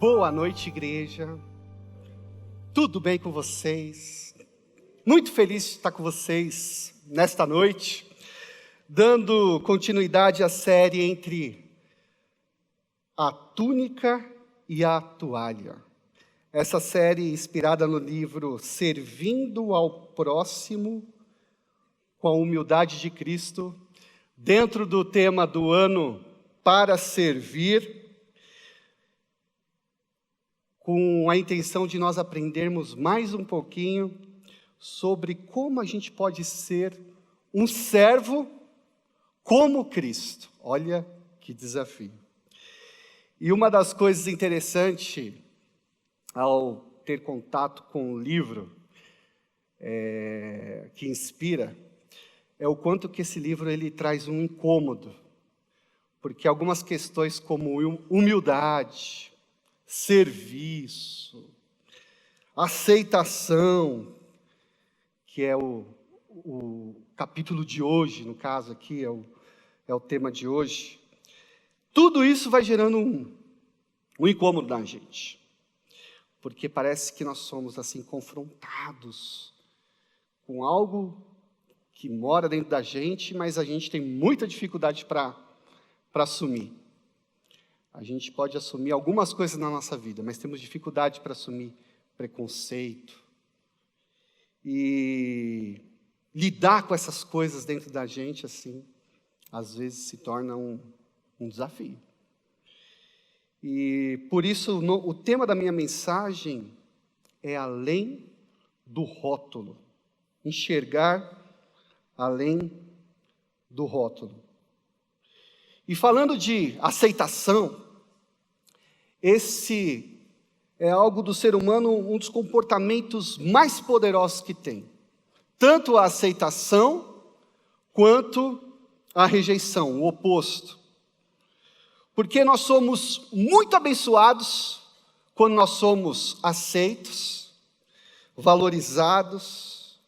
Boa noite, igreja. Tudo bem com vocês? Muito feliz de estar com vocês nesta noite, dando continuidade à série entre a túnica e a toalha. Essa série inspirada no livro Servindo ao Próximo com a Humildade de Cristo, dentro do tema do ano Para Servir, com a intenção de nós aprendermos mais um pouquinho sobre como a gente pode ser um servo como Cristo. Olha que desafio. E uma das coisas interessantes ao ter contato com o livro que inspira, é o quanto que esse livro ele traz um incômodo, porque algumas questões como humildade, serviço, aceitação, que é o capítulo de hoje, no caso aqui, é o tema de hoje, tudo isso vai gerando um incômodo na gente, porque parece que nós somos assim confrontados com algo que mora dentro da gente, mas a gente tem muita dificuldade para assumir. A gente pode assumir algumas coisas na nossa vida, mas temos dificuldade para assumir preconceito. E lidar com essas coisas dentro da gente, assim, às vezes se torna um desafio. E por isso, o tema da minha mensagem é além do rótulo. Enxergar além do rótulo. E falando de aceitação, esse é algo do ser humano, um dos comportamentos mais poderosos que tem. Tanto a aceitação, quanto a rejeição, o oposto. Porque nós somos muito abençoados quando nós somos aceitos, valorizados,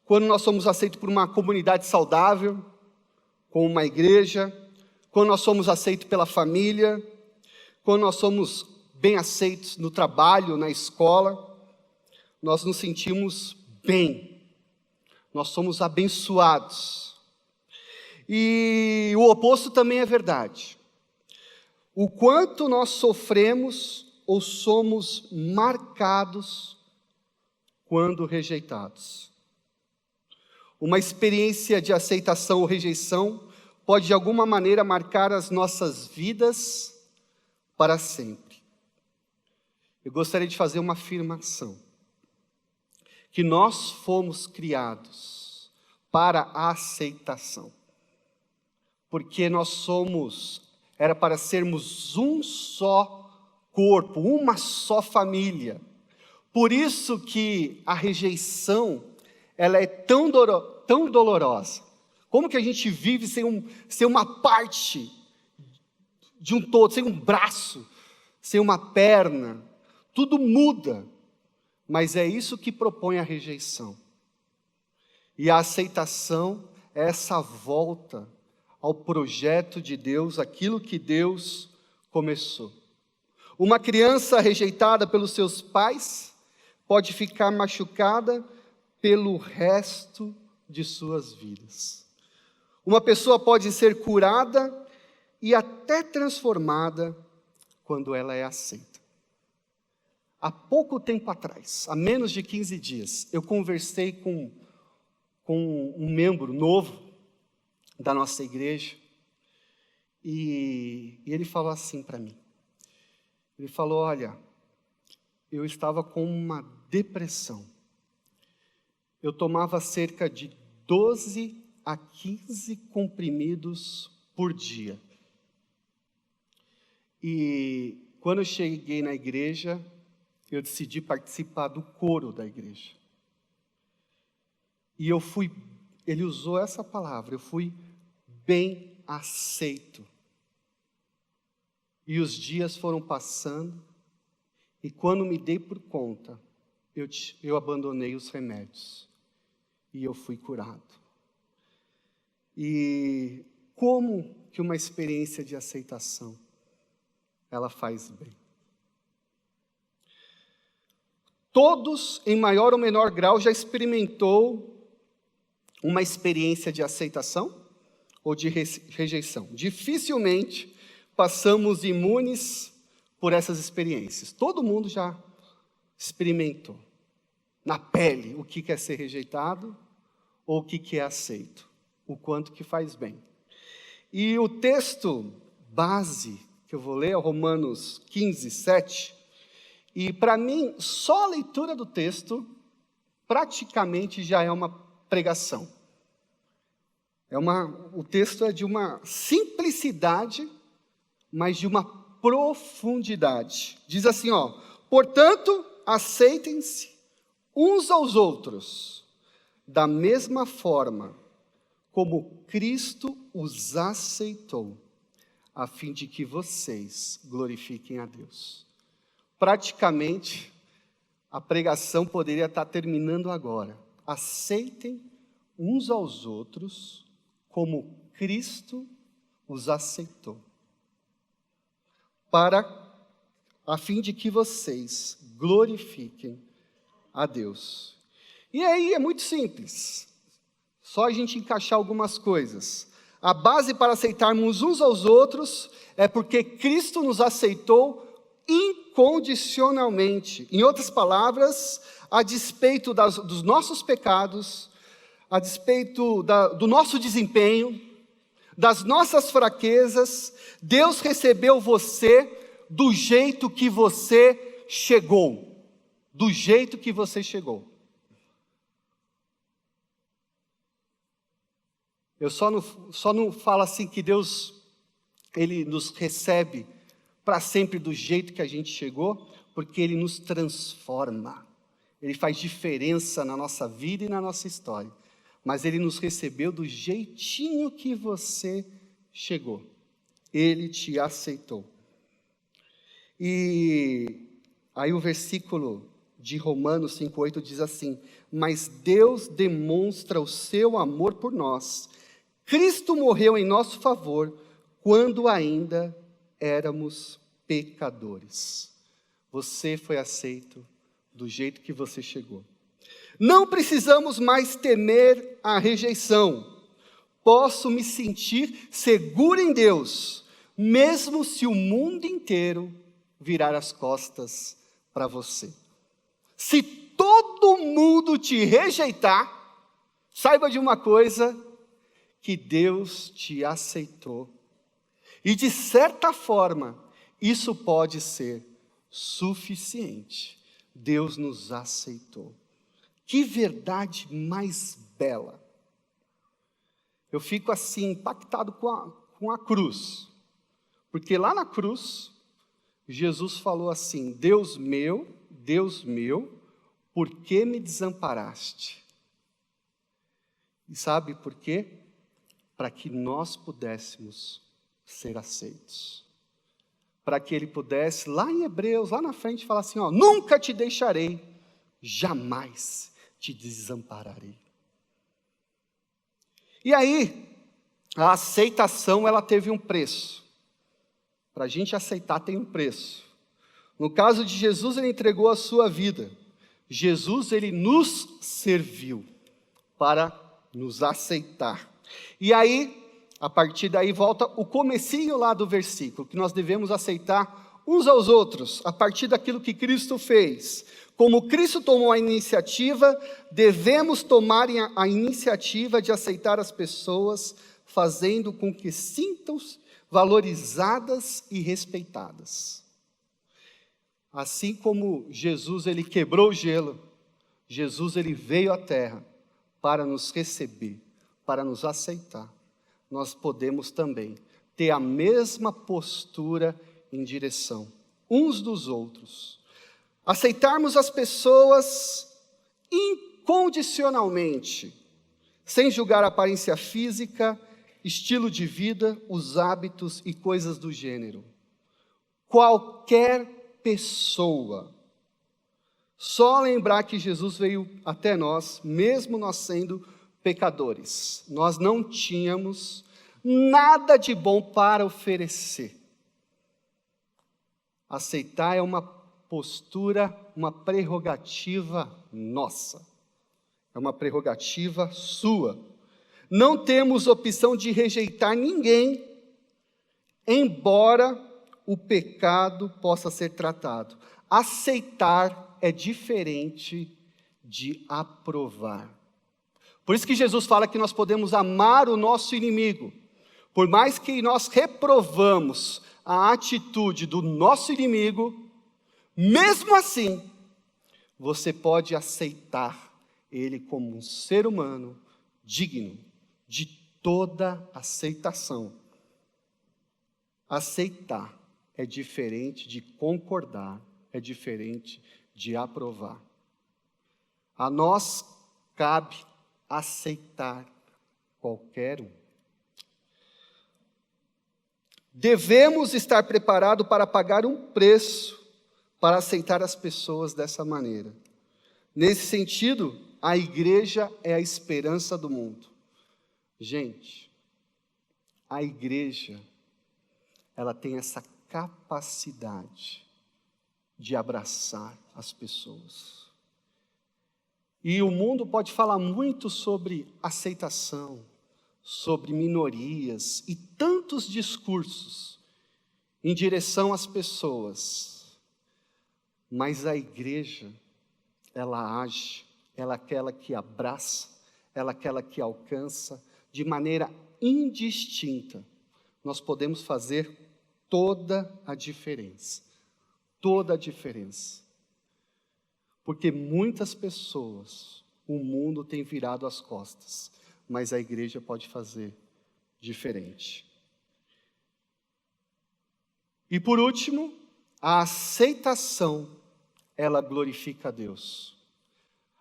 quando nós somos aceitos por uma comunidade saudável, como uma igreja, quando nós somos aceitos pela família, quando nós somos bem aceitos no trabalho, na escola, nós nos sentimos bem, nós somos abençoados. E o oposto também é verdade. O quanto nós sofremos ou somos marcados quando rejeitados. Uma experiência de aceitação ou rejeição pode de alguma maneira marcar as nossas vidas para sempre. Eu gostaria de fazer uma afirmação, que nós fomos criados para a aceitação, porque era para sermos um só corpo, uma só família. Por isso que a rejeição, ela é tão dolorosa. Como que a gente vive sem uma parte de um todo, sem um braço, sem uma perna? Tudo muda, mas é isso que propõe a rejeição. E a aceitação é essa volta ao projeto de Deus, aquilo que Deus começou. Uma criança rejeitada pelos seus pais pode ficar machucada pelo resto de suas vidas. Uma pessoa pode ser curada e até transformada quando ela é aceita. Há pouco tempo atrás, há menos de 15 dias, eu conversei com um membro novo da nossa igreja e ele falou assim para mim. Ele falou, olha, eu estava com uma depressão. Eu tomava cerca de 12 a 15 comprimidos por dia. E quando eu cheguei na igreja, eu decidi participar do coro da igreja. E ele usou essa palavra, eu fui bem aceito. E os dias foram passando, e quando me dei por conta, eu abandonei os remédios. E eu fui curado. E como que uma experiência de aceitação, ela faz bem? Todos, em maior ou menor grau, já experimentou uma experiência de aceitação ou de rejeição. Dificilmente passamos imunes por essas experiências. Todo mundo já experimentou na pele o que é ser rejeitado ou o que é aceito, o quanto que faz bem. E o texto base que eu vou ler é Romanos 15, 7, e para mim, só a leitura do texto praticamente já é uma pregação. O texto é de uma simplicidade, mas de uma profundidade. Diz assim, portanto, aceitem-se uns aos outros, da mesma forma como Cristo os aceitou, a fim de que vocês glorifiquem a Deus. Praticamente, a pregação poderia estar terminando agora. Aceitem uns aos outros como Cristo os aceitou, a fim de que vocês glorifiquem a Deus. E aí é muito simples, só a gente encaixar algumas coisas. A base para aceitarmos uns aos outros é porque Cristo nos aceitou incondicionalmente. Em outras palavras, a despeito dos nossos pecados, a despeito do nosso desempenho, das nossas fraquezas, Deus recebeu você do jeito que você chegou. Do jeito que você chegou. Eu só não falo assim que Deus, Ele nos recebe para sempre do jeito que a gente chegou, porque Ele nos transforma. Ele faz diferença na nossa vida e na nossa história. Mas Ele nos recebeu do jeitinho que você chegou. Ele te aceitou. E aí o versículo de Romanos 5,8 diz assim: mas Deus demonstra o seu amor por nós. Cristo morreu em nosso favor quando ainda éramos pecadores. Você foi aceito do jeito que você chegou. Não precisamos mais temer a rejeição. Posso me sentir seguro em Deus, mesmo se o mundo inteiro virar as costas para você. Se todo mundo te rejeitar, saiba de uma coisa, que Deus te aceitou. E de certa forma, isso pode ser suficiente. Deus nos aceitou. Que verdade mais bela. Eu fico assim impactado com a cruz. Porque lá na cruz, Jesus falou assim: Deus meu, por que me desamparaste? E sabe por quê? Para que nós pudéssemos ser aceitos. Para que Ele pudesse, lá em Hebreus, lá na frente, falar assim, nunca te deixarei, jamais te desampararei. E aí, a aceitação, ela teve um preço. Para a gente aceitar tem um preço. No caso de Jesus, Ele entregou a sua vida. Jesus, Ele nos serviu para nos aceitar. E aí, a partir daí, volta o comecinho lá do versículo, que nós devemos aceitar uns aos outros, a partir daquilo que Cristo fez. Como Cristo tomou a iniciativa, devemos tomar a iniciativa de aceitar as pessoas, fazendo com que sintam-se valorizadas e respeitadas. Assim como Jesus, Ele quebrou o gelo, Jesus, Ele veio à terra para nos receber, para nos aceitar. Nós podemos também ter a mesma postura em direção uns dos outros. Aceitarmos as pessoas incondicionalmente, sem julgar a aparência física, estilo de vida, os hábitos e coisas do gênero. Qualquer pessoa. Só lembrar que Jesus veio até nós, mesmo nós sendo pecadores. Nós não tínhamos nada de bom para oferecer. Aceitar é uma postura, uma prerrogativa nossa. É uma prerrogativa sua. Não temos opção de rejeitar ninguém, embora o pecado possa ser tratado. Aceitar é diferente de aprovar. Por isso que Jesus fala que nós podemos amar o nosso inimigo. Por mais que nós reprovamos a atitude do nosso inimigo, mesmo assim, você pode aceitar ele como um ser humano digno de toda aceitação. Aceitar é diferente de concordar, é diferente de aprovar. A nós cabe aceitar qualquer um. Devemos estar preparados para pagar um preço para aceitar as pessoas dessa maneira. Nesse sentido, a igreja é a esperança do mundo. Gente, a igreja, ela tem essa capacidade de abraçar as pessoas. E o mundo pode falar muito sobre aceitação, sobre minorias e tantos discursos em direção às pessoas. Mas a igreja, ela age, ela é aquela que abraça, ela é aquela que alcança de maneira indistinta. Nós podemos fazer toda a diferença. Toda a diferença. Porque muitas pessoas, o mundo tem virado as costas, mas a igreja pode fazer diferente. E por último, a aceitação, ela glorifica a Deus.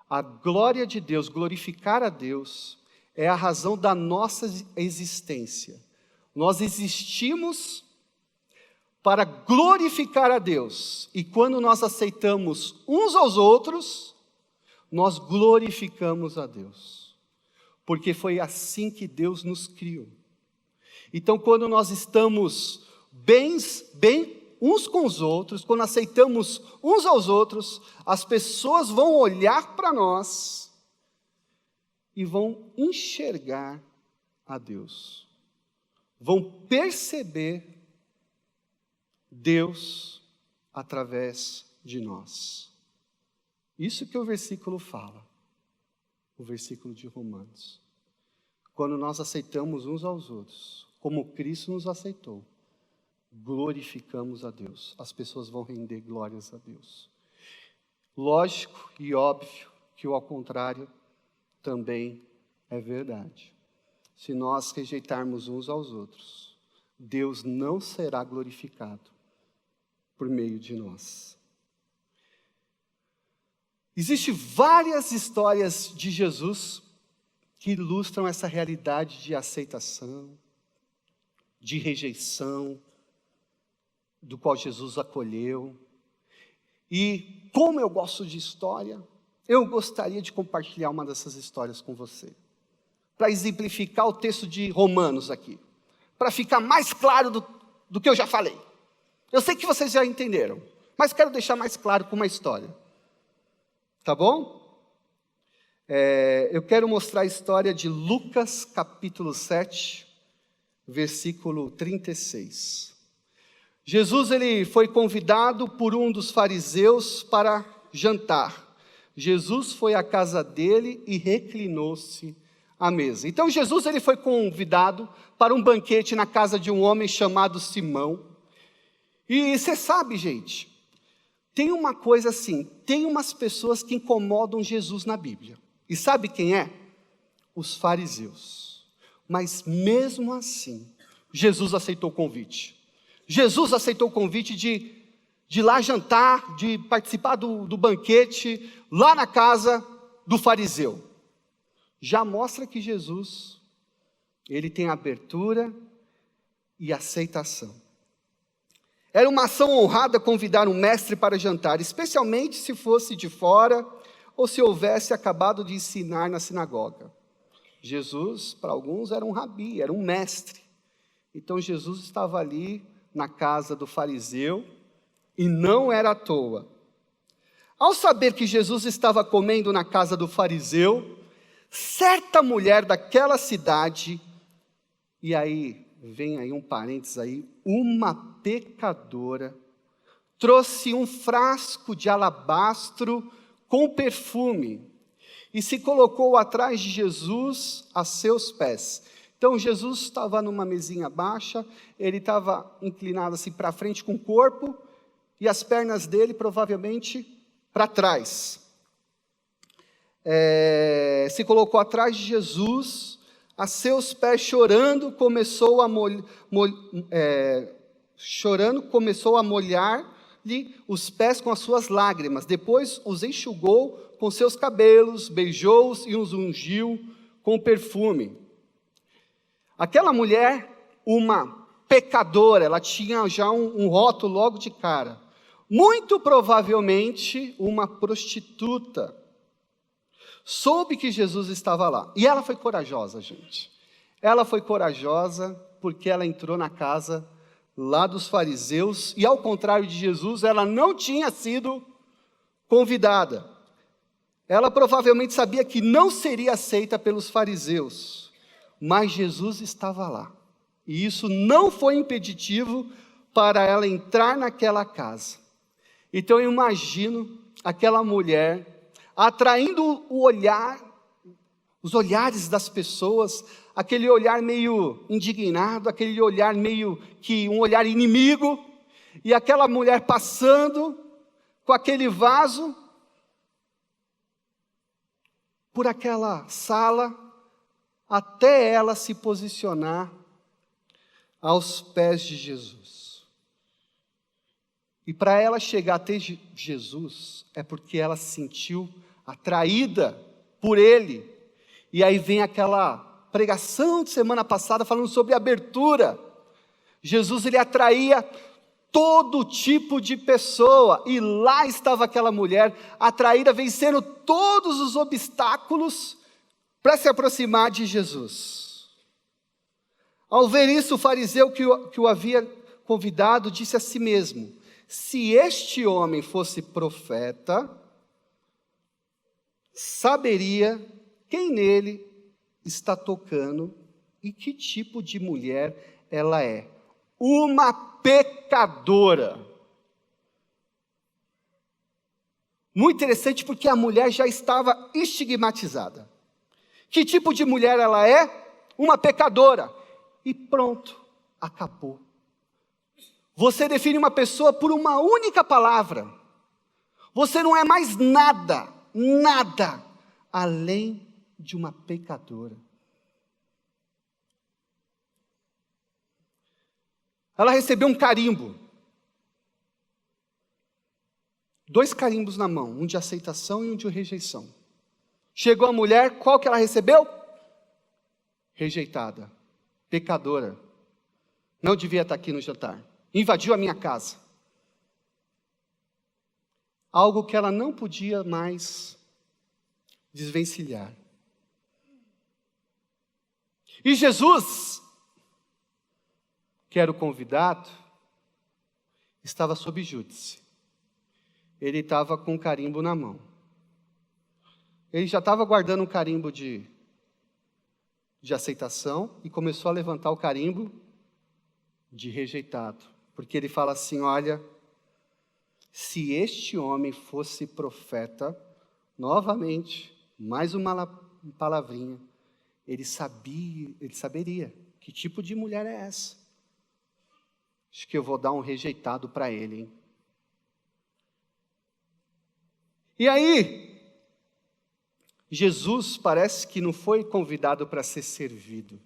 A glória de Deus, glorificar a Deus, é a razão da nossa existência. Nós existimos para glorificar a Deus. E quando nós aceitamos uns aos outros, nós glorificamos a Deus. Porque foi assim que Deus nos criou. Então, quando nós estamos bem uns com os outros, quando aceitamos uns aos outros, as pessoas vão olhar para nós e vão enxergar a Deus. Vão perceber Deus através de nós. Isso que o versículo fala, o versículo de Romanos. Quando nós aceitamos uns aos outros, como Cristo nos aceitou, glorificamos a Deus. As pessoas vão render glórias a Deus. Lógico e óbvio que o ao contrário também é verdade. Se nós rejeitarmos uns aos outros, Deus não será glorificado por meio de nós. Existem várias histórias de Jesus que ilustram essa realidade de aceitação, de rejeição, do qual Jesus acolheu. E como eu gosto de história, eu gostaria de compartilhar uma dessas histórias com você, para exemplificar o texto de Romanos aqui, para ficar mais claro do que eu já falei. Eu sei que vocês já entenderam, mas quero deixar mais claro com uma história. Tá bom? Eu quero mostrar a história de Lucas capítulo 7, versículo 36. Jesus ele foi convidado por um dos fariseus para jantar. Jesus foi à casa dele e reclinou-se à mesa. Então Jesus ele foi convidado para um banquete na casa de um homem chamado Simão. E você sabe, gente, tem uma coisa assim, tem umas pessoas que incomodam Jesus na Bíblia. E sabe quem é? Os fariseus. Mas mesmo assim, Jesus aceitou o convite. Jesus aceitou o convite de ir lá jantar, de participar do banquete, lá na casa do fariseu. Já mostra que Jesus, ele tem abertura e aceitação. Era uma ação honrada convidar um mestre para jantar, especialmente se fosse de fora ou se houvesse acabado de ensinar na sinagoga. Jesus, para alguns, era um rabi, era um mestre. Então Jesus estava ali na casa do fariseu, e não era à toa. Ao saber que Jesus estava comendo na casa do fariseu, certa mulher daquela cidade, e aí, vem aí um parênteses aí, uma pecadora, trouxe um frasco de alabastro com perfume, e se colocou atrás de Jesus a seus pés. Então Jesus estava numa mesinha baixa, ele estava inclinado assim para frente com o corpo, e as pernas dele provavelmente para trás. Se colocou atrás de Jesus, a seus pés, chorando, começou a molhar-lhe os pés com as suas lágrimas. Depois os enxugou com seus cabelos, beijou-os e os ungiu com perfume. Aquela mulher, uma pecadora, ela tinha já um rótulo logo de cara. Muito provavelmente uma prostituta. Soube que Jesus estava lá. E ela foi corajosa, gente. Ela foi corajosa porque ela entrou na casa lá dos fariseus. E ao contrário de Jesus, ela não tinha sido convidada. Ela provavelmente sabia que não seria aceita pelos fariseus. Mas Jesus estava lá. E isso não foi impeditivo para ela entrar naquela casa. Então eu imagino aquela mulher atraindo os olhares das pessoas, aquele olhar meio indignado, aquele olhar meio que um olhar inimigo, e aquela mulher passando com aquele vaso por aquela sala, até ela se posicionar aos pés de Jesus. E para ela chegar até Jesus, é porque ela se sentiu atraída por Ele. E aí vem aquela pregação de semana passada falando sobre abertura. Jesus, Ele atraía todo tipo de pessoa, e lá estava aquela mulher, atraída, vencendo todos os obstáculos para se aproximar de Jesus. Ao ver isso, o fariseu que o havia convidado disse a si mesmo: se este homem fosse profeta, saberia quem nele está tocando e que tipo de mulher ela é. Uma pecadora. Muito interessante, porque a mulher já estava estigmatizada. Que tipo de mulher ela é? Uma pecadora. E pronto, acabou. Você define uma pessoa por uma única palavra. Você não é mais nada, nada, além de uma pecadora. Ela recebeu um carimbo. 2 carimbos na mão, um de aceitação e um de rejeição. Chegou a mulher, qual que ela recebeu? Rejeitada, pecadora. Não devia estar aqui no jantar. Invadiu a minha casa. Algo que ela não podia mais desvencilhar. E Jesus, que era o convidado, estava sob júdice. Ele estava com um carimbo na mão. Ele já estava guardando um carimbo de aceitação e começou a levantar o carimbo de rejeitado. Porque ele fala assim, olha, se este homem fosse profeta, novamente, mais uma palavrinha, ele saberia que tipo de mulher é essa. Acho que eu vou dar um rejeitado para ele, hein? E aí, Jesus parece que não foi convidado para ser servido.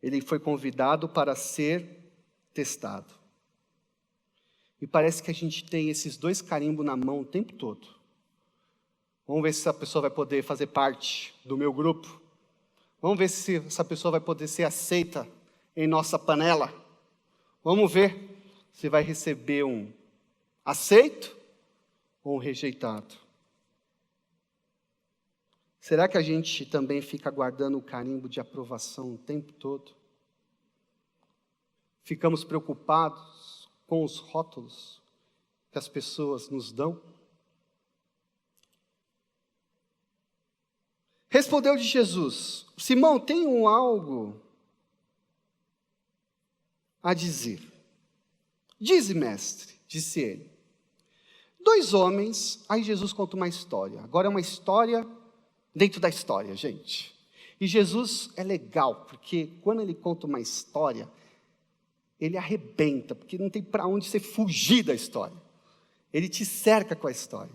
Ele foi convidado para ser testado. E parece que a gente tem esses 2 carimbos na mão o tempo todo. Vamos ver se essa pessoa vai poder fazer parte do meu grupo. Vamos ver se essa pessoa vai poder ser aceita em nossa panela. Vamos ver se vai receber um aceito ou um rejeitado. Será que a gente também fica guardando o carimbo de aprovação o tempo todo? Ficamos preocupados com os rótulos que as pessoas nos dão? Respondeu-lhe Jesus: Simão, tenho algo a dizer. Dize, mestre, disse ele. 2 homens, aí Jesus conta uma história. Agora é uma história dentro da história, gente. E Jesus é legal, porque quando ele conta uma história, ele arrebenta, porque não tem para onde você fugir da história. Ele te cerca com a história.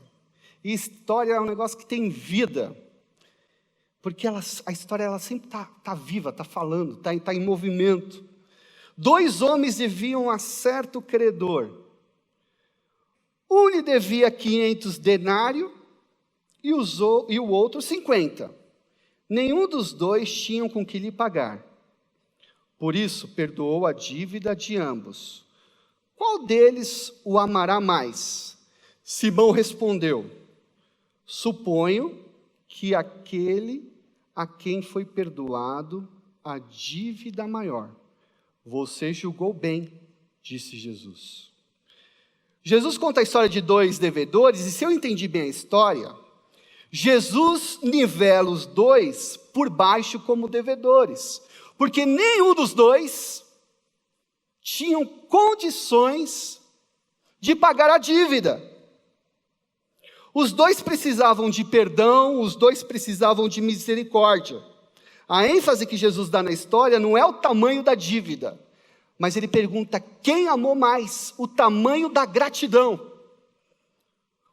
E história é um negócio que tem vida, porque a história ela sempre está viva, está falando, está em movimento. 2 homens deviam a certo credor. Um lhe devia 500 denários e o outro 50. Nenhum dos 2 tinham com que lhe pagar. Por isso, perdoou a dívida de ambos. Qual deles o amará mais? Simão respondeu: suponho que aquele a quem foi perdoado a dívida maior. Você julgou bem, disse Jesus. Jesus conta a história de 2 devedores, e se eu entendi bem a história, Jesus nivela os 2 por baixo como devedores, porque nenhum dos 2 tinham condições de pagar a dívida. Os 2 precisavam de perdão, os 2 precisavam de misericórdia. A ênfase que Jesus dá na história não é o tamanho da dívida, mas ele pergunta quem amou mais, o tamanho da gratidão,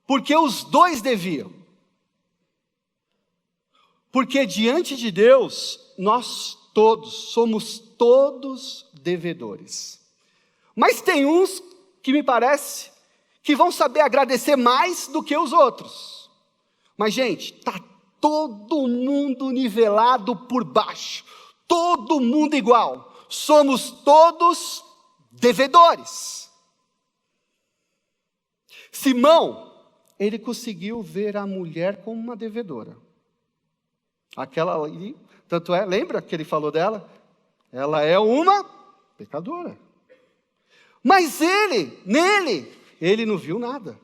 porque os 2 deviam. Porque diante de Deus, nós todos somos todos devedores. Mas tem uns que me parece que vão saber agradecer mais do que os outros. Mas gente, está todo mundo nivelado por baixo, todo mundo igual. Somos todos devedores. Simão, ele conseguiu ver a mulher como uma devedora. Aquela ali, tanto é, lembra que ele falou dela? Ela é uma pecadora. Mas nele, ele não viu nada.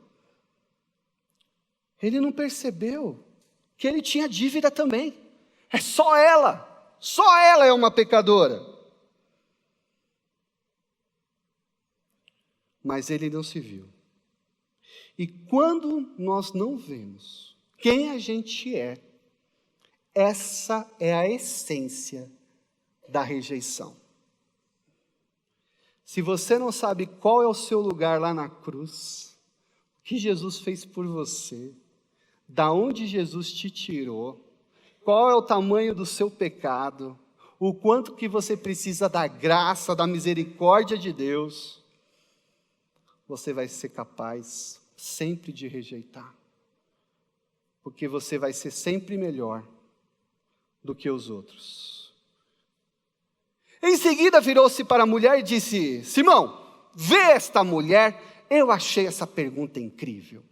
Ele não percebeu que ele tinha dívida também. É só ela é uma pecadora. Mas ele não se viu. E quando nós não vemos quem a gente é, essa é a essência da rejeição. Se você não sabe qual é o seu lugar lá na cruz, o que Jesus fez por você, da onde Jesus te tirou, qual é o tamanho do seu pecado, o quanto que você precisa da graça, da misericórdia de Deus, você vai ser capaz sempre de rejeitar, porque você vai ser sempre melhor do que os outros. Em seguida virou-se para a mulher e disse: Simão, vê esta mulher. Eu achei essa pergunta incrível.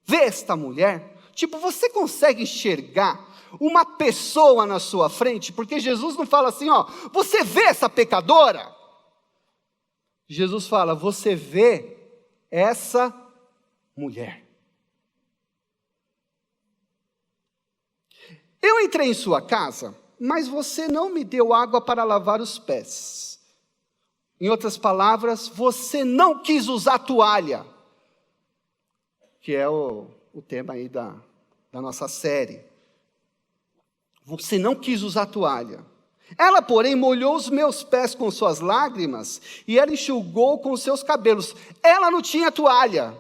Vê esta mulher? Tipo, você consegue enxergar uma pessoa na sua frente? Porque Jesus não fala assim, ó, você vê essa pecadora? Jesus fala, você vê essa mulher. Eu entrei em sua casa, mas você não me deu água para lavar os pés. Em outras palavras, você não quis usar toalha, que é o tema aí da nossa série. Você não quis usar toalha. Ela, porém, molhou os meus pés com suas lágrimas e ela enxugou com seus cabelos. Ela não tinha toalha,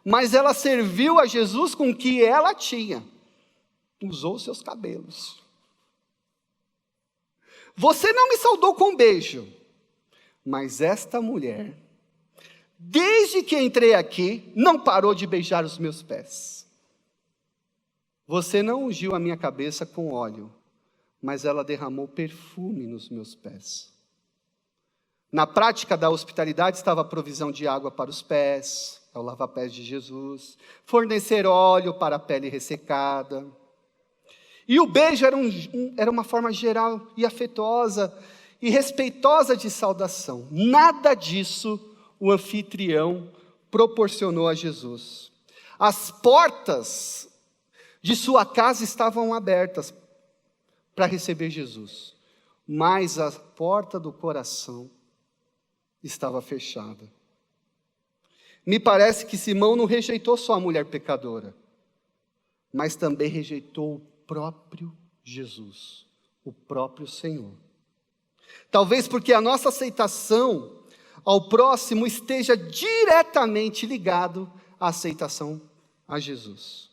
mas ela serviu a Jesus com o que ela tinha. Usou os seus cabelos. Você não me saudou com um beijo, mas esta mulher, desde que entrei aqui, não parou de beijar os meus pés. Você não ungiu a minha cabeça com óleo, mas ela derramou perfume nos meus pés. Na prática da hospitalidade estava a provisão de água para os pés, ao lava-pés de Jesus, fornecer óleo para a pele ressecada. E o beijo era uma forma geral e afetuosa e respeitosa de saudação. Nada disso o anfitrião proporcionou a Jesus. As portas de sua casa estavam abertas para receber Jesus, mas a porta do coração estava fechada. Me parece que Simão não rejeitou só a mulher pecadora, mas também rejeitou o próprio Jesus, o próprio Senhor. Talvez porque a nossa aceitação ao próximo esteja diretamente ligado à aceitação a Jesus.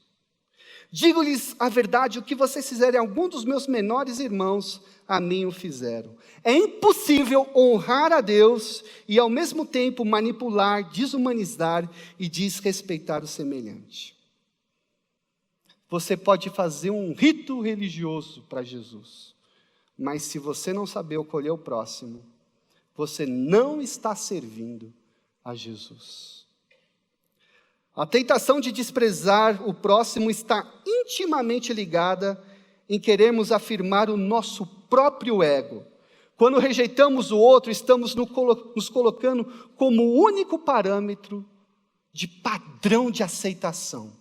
Digo-lhes a verdade, o que vocês fizerem a algum dos meus menores irmãos, a mim o fizeram. É impossível honrar a Deus e ao mesmo tempo manipular, desumanizar e desrespeitar o semelhante. Você pode fazer um rito religioso para Jesus, mas se você não saber acolher o próximo, você não está servindo a Jesus. A tentação de desprezar o próximo está intimamente ligada em querermos afirmar o nosso próprio ego. Quando rejeitamos o outro, estamos nos colocando como o único parâmetro de padrão de aceitação.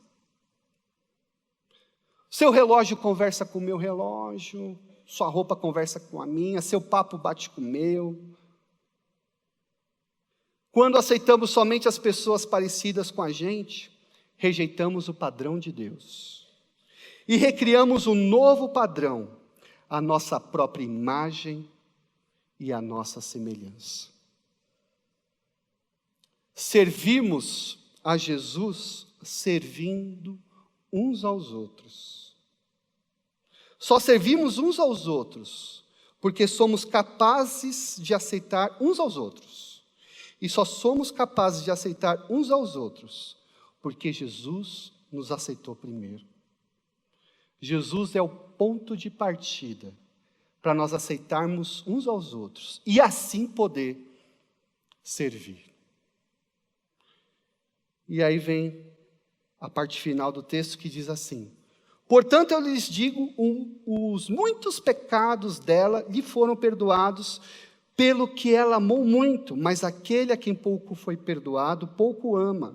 Seu relógio conversa com o meu relógio, sua roupa conversa com a minha, seu papo bate com o meu. Quando aceitamos somente as pessoas parecidas com a gente, rejeitamos o padrão de Deus. E recriamos um novo padrão, a nossa própria imagem e a nossa semelhança. Servimos a Jesus servindo uns aos outros. Só servimos uns aos outros porque somos capazes de aceitar uns aos outros. E só somos capazes de aceitar uns aos outros porque Jesus nos aceitou primeiro. Jesus é o ponto de partida para nós aceitarmos uns aos outros e assim poder servir. E aí vem a parte final do texto que diz assim: portanto eu lhes digo, os muitos pecados dela lhe foram perdoados, pelo que ela amou muito, mas aquele a quem pouco foi perdoado, pouco ama.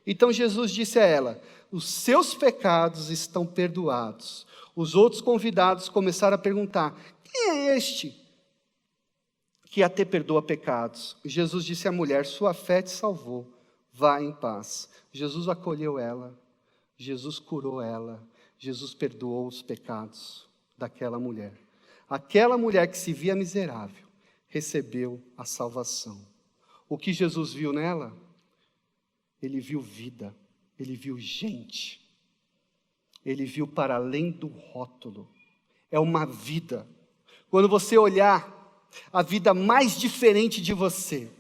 Então Jesus disse a ela: os seus pecados estão perdoados. Os outros convidados começaram a perguntar: quem é este que até perdoa pecados? Jesus disse à mulher: sua fé te salvou, vá em paz. Jesus acolheu ela, Jesus curou ela, Jesus perdoou os pecados daquela mulher. Aquela mulher que se via miserável, recebeu a salvação. O que Jesus viu nela? Ele viu vida, ele viu gente, ele viu para além do rótulo. É uma vida. Quando você olhar a vida mais diferente de você,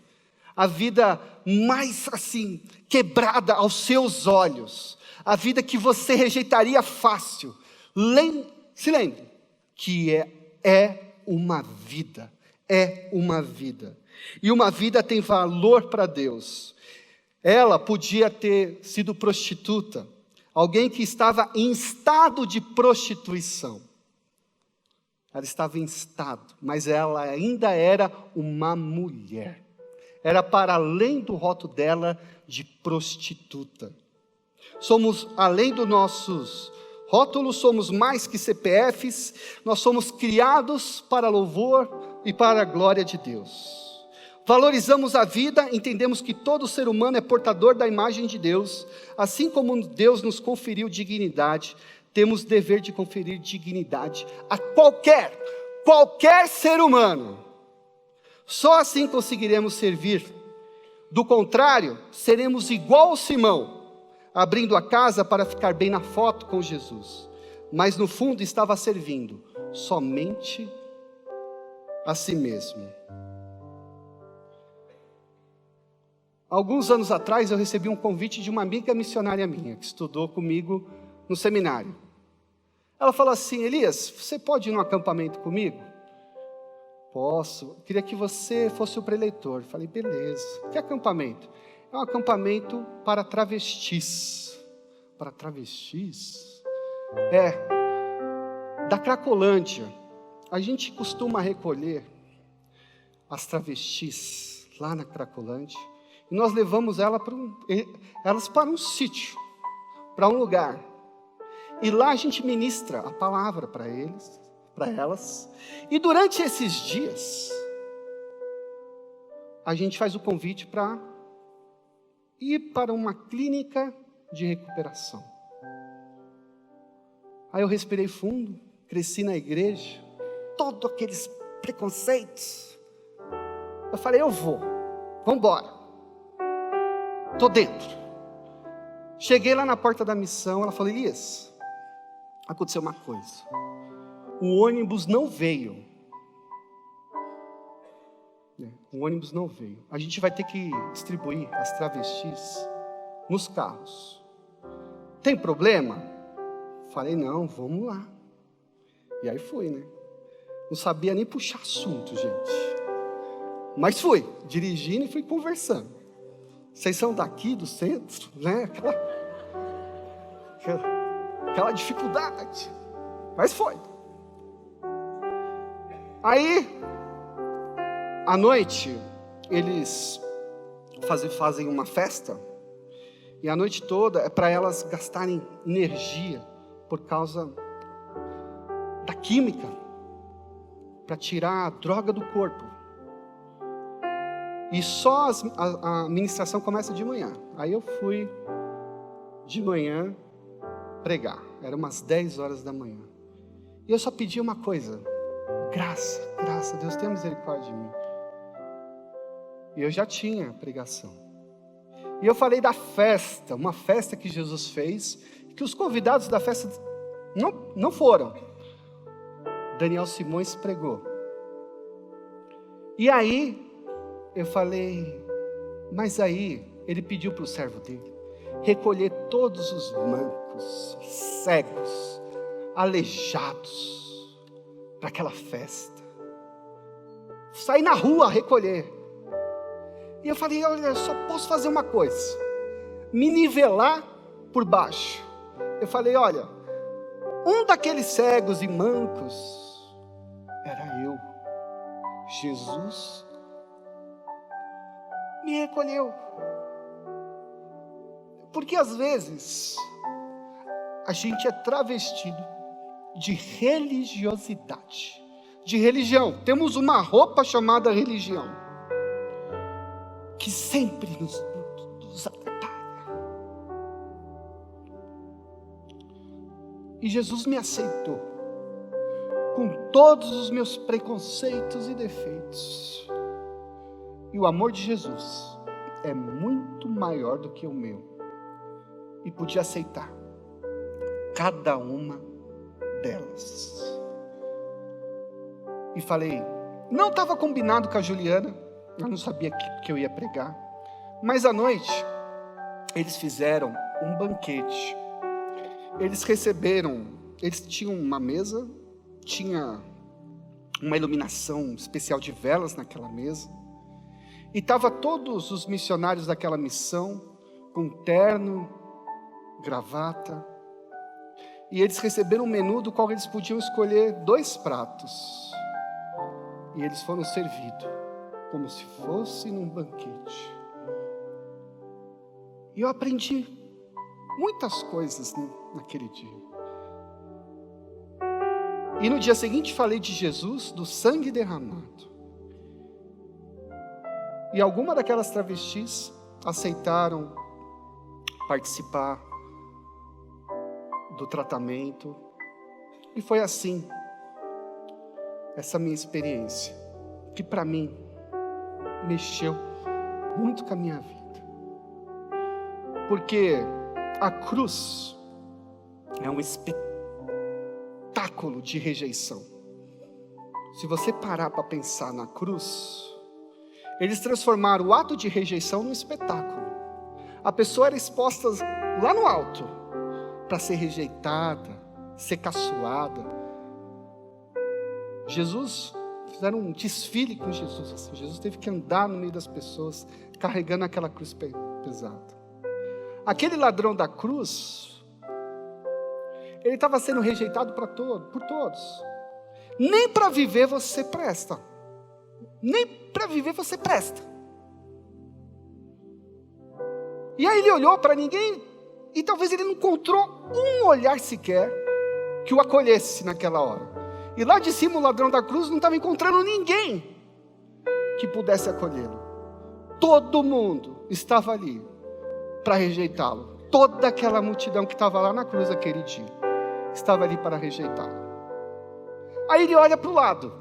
a vida mais assim, quebrada aos seus olhos, a vida que você rejeitaria fácil, se lembre que é uma vida. É uma vida. E uma vida tem valor para Deus. Ela podia ter sido prostituta, alguém que estava em estado de prostituição. Ela estava em estado, mas ela ainda era uma mulher. Era para além do rótulo dela de prostituta. Somos, além dos nossos rótulos, somos mais que CPFs, nós somos criados para louvor e para a glória de Deus. Valorizamos a vida, entendemos que todo ser humano é portador da imagem de Deus, assim como Deus nos conferiu dignidade, temos dever de conferir dignidade a qualquer ser humano. Só assim conseguiremos servir. Do contrário, seremos igual ao Simão, abrindo a casa para ficar bem na foto com Jesus, mas no fundo estava servindo somente a si mesmo. Alguns anos atrás eu recebi um convite de uma amiga missionária minha, que estudou comigo no seminário. Ela falou assim: Elias, você pode ir num acampamento comigo? Posso, eu queria que você fosse o preleitor. Eu falei: beleza. Que acampamento? É um acampamento para travestis. Para travestis? Da Cracolândia. A gente costuma recolher as travestis lá na Cracolândia E nós levamos elas para um sítio, para um lugar. E lá a gente ministra a palavra para elas. E durante esses dias, a gente faz o convite para ir para uma clínica de recuperação. Aí eu respirei fundo, cresci na igreja, todos aqueles preconceitos. Eu falei, eu vou, vamos embora. Estou dentro. Cheguei lá na porta da missão, ela falou, Elias, aconteceu uma coisa. O ônibus não veio. O ônibus não veio. A gente vai ter que distribuir as travestis nos carros. Tem problema? Falei, não, vamos lá. E aí fui, né? Não sabia nem puxar assunto, gente. Mas fui, dirigindo e fui conversando. Vocês são daqui, do centro, né? Aquela dificuldade. Mas foi. Aí, à noite, eles fazem uma festa. E a noite toda é para elas gastarem energia por causa da química, para tirar a droga do corpo. E só a ministração começa de manhã. Aí eu fui de manhã pregar. Era umas 10 horas da manhã. E eu só pedi uma coisa. Graça, Deus tenha misericórdia de mim. E eu já tinha pregação. E eu falei da festa, uma festa que Jesus fez, que os convidados da festa não foram. Daniel Simões pregou. E aí, eu falei, mas aí, ele pediu para o servo dele, recolher todos os mancos, cegos, aleijados, para aquela festa. Sair na rua a recolher. E eu falei, olha, eu só posso fazer uma coisa, me nivelar por baixo. Eu falei, olha, um daqueles cegos e mancos era eu. Jesus me recolheu. Porque às vezes a gente é travestido de religiosidade, de religião. Temos uma roupa chamada religião, que sempre nos atrapalha. E Jesus me aceitou, com todos os meus preconceitos e defeitos. E o amor de Jesus é muito maior do que o meu. E podia aceitar cada uma delas. E falei, não estava combinado com a Juliana, eu não sabia que eu ia pregar. Mas à noite, eles fizeram um banquete. Eles tinham uma mesa, tinha uma iluminação especial de velas naquela mesa. E estavam todos os missionários daquela missão, com terno, gravata. E eles receberam um menu do qual eles podiam escolher 2 pratos. E eles foram servidos, como se fosse num banquete. E eu aprendi muitas coisas naquele dia. E no dia seguinte falei de Jesus, do sangue derramado. E alguma daquelas travestis aceitaram participar do tratamento. E foi assim, essa minha experiência, que para mim mexeu muito com a minha vida. Porque a cruz é um espetáculo de rejeição. Se você parar para pensar na cruz, eles transformaram o ato de rejeição num espetáculo. A pessoa era exposta lá no alto para ser rejeitada, ser caçoada. Fizeram um desfile com Jesus. Assim. Jesus teve que andar no meio das pessoas, carregando aquela cruz pesada. Aquele ladrão da cruz, ele estava sendo rejeitado por todos. Nem para viver você presta. Nem para viver você presta. E aí ele olhou para ninguém, e talvez ele não encontrou um olhar sequer que o acolhesse naquela hora. E lá de cima o ladrão da cruz não estava encontrando ninguém que pudesse acolhê-lo. Todo mundo estava ali para rejeitá-lo. Toda aquela multidão que estava lá na cruz aquele dia, estava ali para rejeitá-lo. Aí ele olha para o lado,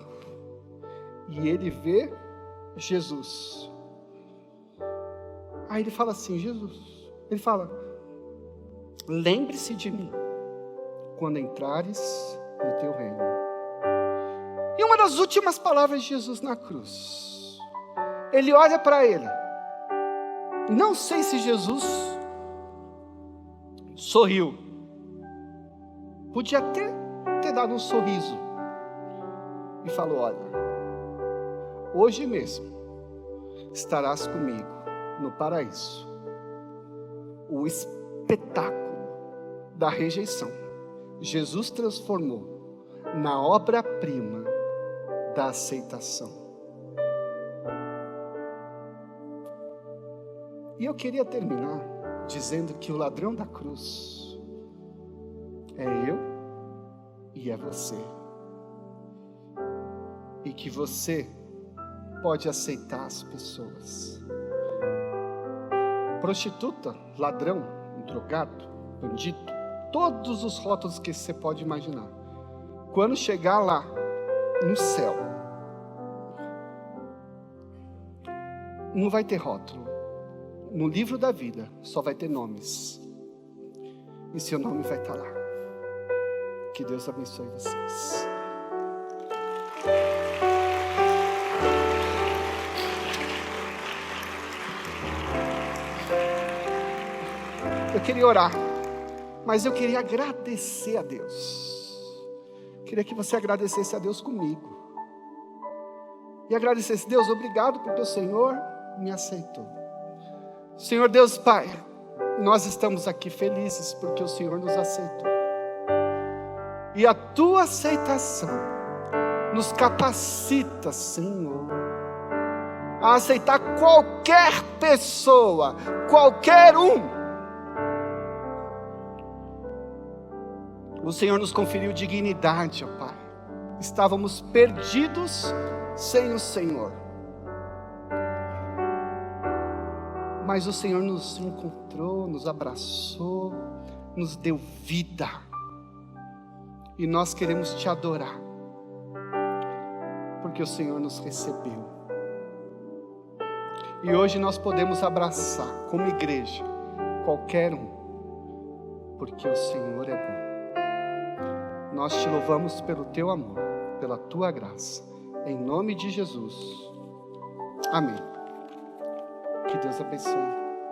e ele vê Jesus. Aí ele fala assim, Jesus, ele fala, lembre-se de mim, quando entrares no teu reino. E uma das últimas palavras de Jesus na cruz, ele olha para ele, não sei se Jesus sorriu, podia até ter dado um sorriso, e falou, olha, hoje mesmo estarás comigo no paraíso. O espetáculo da rejeição, Jesus transformou na obra-prima da aceitação. E eu queria terminar dizendo que o ladrão da cruz é eu e é você. E que você pode aceitar as pessoas. Prostituta, ladrão, drogado, bandido, todos os rótulos que você pode imaginar. Quando chegar lá, no céu, não vai ter rótulo. No livro da vida, só vai ter nomes. E seu nome vai estar lá. Que Deus abençoe vocês. Eu queria orar, mas eu queria agradecer a Deus. Queria que você agradecesse a Deus comigo. E agradecesse, Deus, obrigado porque o Senhor me aceitou. Senhor Deus Pai, nós estamos aqui felizes porque o Senhor nos aceitou. E a tua aceitação nos capacita, Senhor, a aceitar qualquer pessoa, qualquer um. O Senhor nos conferiu dignidade, ó Pai. Estávamos perdidos sem o Senhor. Mas o Senhor nos encontrou, nos abraçou, nos deu vida. E nós queremos te adorar, porque o Senhor nos recebeu. E hoje nós podemos abraçar, como igreja, qualquer um, porque o Senhor é bom. Nós te louvamos pelo teu amor, pela tua graça, em nome de Jesus. Amém. Que Deus abençoe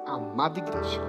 a amada igreja.